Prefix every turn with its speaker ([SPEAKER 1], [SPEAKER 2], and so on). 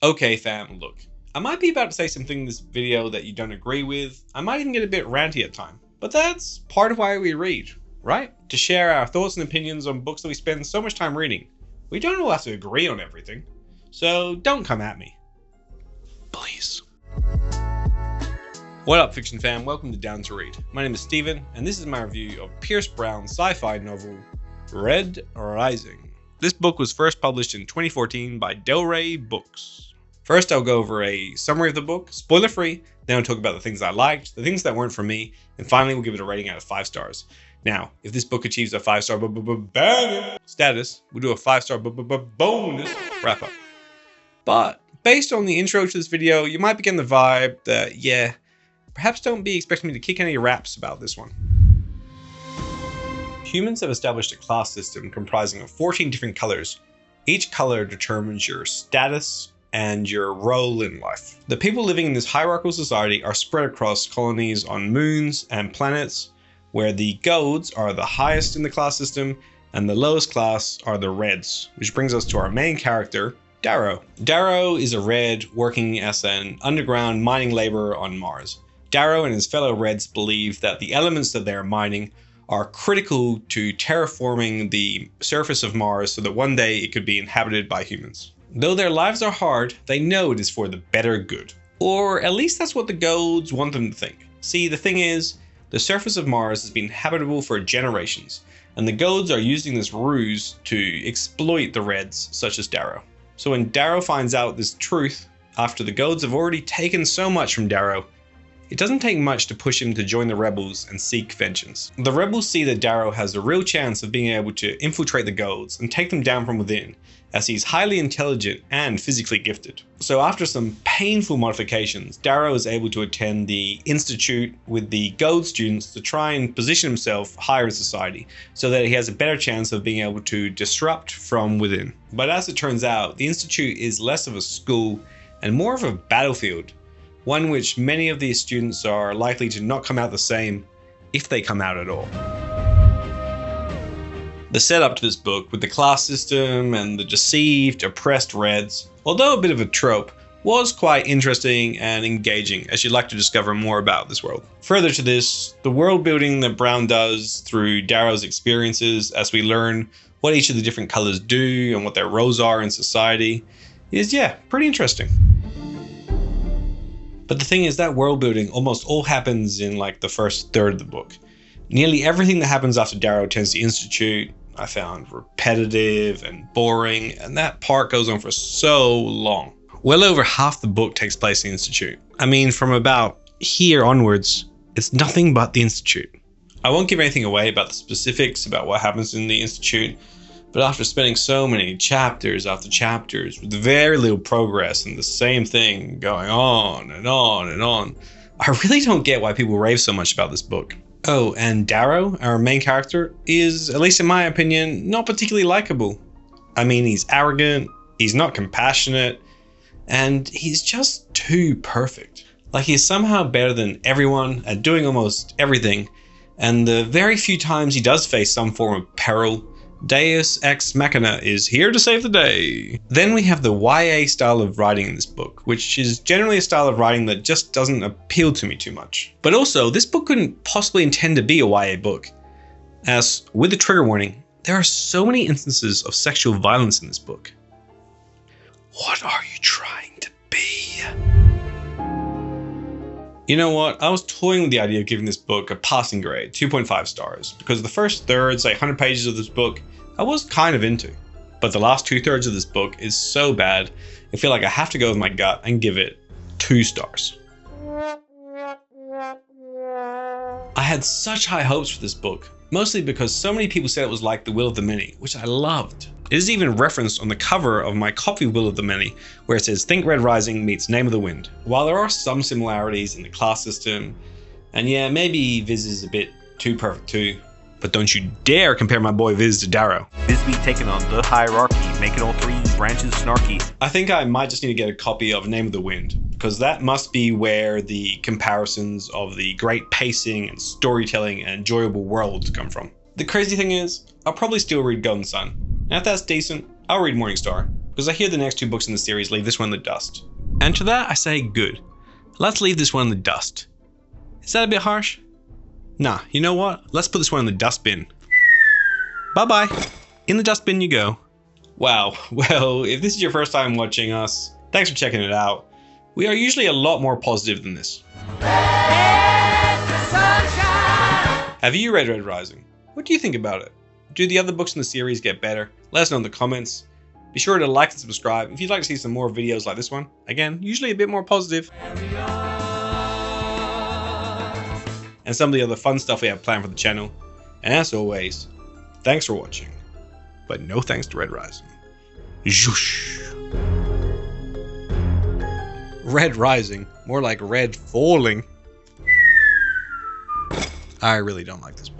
[SPEAKER 1] Okay fam, look. I might be about to say something in this video that you don't agree with. I might even get a bit ranty at times. But that's part of why we read, right? To share our thoughts and opinions on books that we spend so much time reading. We don't all have to agree on everything. So don't come at me. Please. What up fiction fam, welcome to Down to Read. My name is Steven, and this is my review of Pierce Brown's sci-fi novel, Red Rising. This book was first published in 2014 by Del Rey Books. First I'll go over a summary of the book, spoiler free, then I'll talk about the things I liked, the things that weren't for me, and finally we'll give it a rating out of 5 stars. Now, if this book achieves a 5-star banger status, we'll do a 5-star bonus wrap up. But based on the intro to this video, you might be getting the vibe that, yeah, perhaps don't be expecting me to kick any raps about this one. Humans have established a class system comprising of 14 different colors. Each color determines your status and your role in life. The people living in this hierarchical society are spread across colonies on moons and planets, where the golds are the highest in the class system and the lowest class are the reds, which brings us to our main character, Darrow. Darrow is a red working as an underground mining laborer on Mars. Darrow and his fellow reds believe that the elements that they are mining are critical to terraforming the surface of Mars so that one day it could be inhabited by humans. Though their lives are hard, they know it is for the better good. Or at least that's what the golds want them to think. See, the thing is, the surface of Mars has been habitable for generations, and the golds are using this ruse to exploit the reds, such as Darrow. So when Darrow finds out this truth, after the golds have already taken so much from Darrow, it doesn't take much to push him to join the rebels and seek vengeance. The rebels see that Darrow has a real chance of being able to infiltrate the golds and take them down from within, as he's highly intelligent and physically gifted. So after some painful modifications, Darrow is able to attend the Institute with the gold students to try and position himself higher in society, so that he has a better chance of being able to disrupt from within. But as it turns out, the Institute is less of a school and more of a battlefield, one which many of these students are likely to not come out the same, if they come out at all. The setup to this book, with the class system and the deceived, oppressed reds, although a bit of a trope, was quite interesting and engaging, as you'd like to discover more about this world. Further to this, the world building that Brown does through Darrow's experiences as we learn what each of the different colors do and what their roles are in society is, yeah, pretty interesting. But the thing is, that world building almost all happens in like the first third of the book. Nearly everything that happens after Darrow attends the Institute I found repetitive and boring, and that part goes on for so long. Well over half the book takes place in the Institute. I mean, from about here onwards, it's nothing but the Institute. I won't give anything away about the specifics about what happens in the Institute, but after spending so many chapters after chapters with very little progress and the same thing going on and on and on, I really don't get why people rave so much about this book. Oh, and Darrow, our main character, is, at least in my opinion, not particularly likable. I mean, he's arrogant, he's not compassionate, and he's just too perfect. Like, he's somehow better than everyone at doing almost everything, and the very few times he does face some form of peril, Deus Ex Machina is here to save the day. Then we have the YA style of writing in this book, which is generally a style of writing that just doesn't appeal to me too much. But also, this book couldn't possibly intend to be a YA book, as, with the trigger warning, there are so many instances of sexual violence in this book. What are you trying to be? You know what, I was toying with the idea of giving this book a passing grade, 2.5 stars, because the first third, say 100 pages of this book, I was kind of into. But the last 2/3 of this book is so bad, I feel like I have to go with my gut and give it 2 stars. I had such high hopes for this book, mostly because so many people said it was like The Will of the Many, which I loved. It is even referenced on the cover of my copy Will of the Many, where it says Think Red Rising meets Name of the Wind. While there are some similarities in the class system, and yeah, maybe Viz is a bit too perfect too, but don't you dare compare my boy Viz to Darrow.
[SPEAKER 2] Viz be taking on the hierarchy, making all 3 branches snarky.
[SPEAKER 1] I think I might just need to get a copy of Name of the Wind, because that must be where the comparisons of the great pacing and storytelling and enjoyable worlds come from. The crazy thing is, I'll probably still read Golden Sun. And if that's decent, I'll read Morningstar. because I hear the next two books in the series leave this one in the dust. And to that I say good. Let's leave this one in the dust. Is that a bit harsh? Nah, you know what? Let's put this one in the dustbin. Bye-bye. In the dustbin you go. Wow, well, if this is your first time watching us, thanks for checking it out. We are usually a lot more positive than this. Have you read Red Rising? What do you think about it? Do the other books in the series get better? Let us know in the comments. Be sure to like and subscribe if you'd like to see some more videos like this one. Again, usually a bit more positive. And some of the other fun stuff we have planned for the channel. And as always, thanks for watching. But no thanks to Red Rising. Zhoosh. Red Rising, more like red falling. I really don't like this book.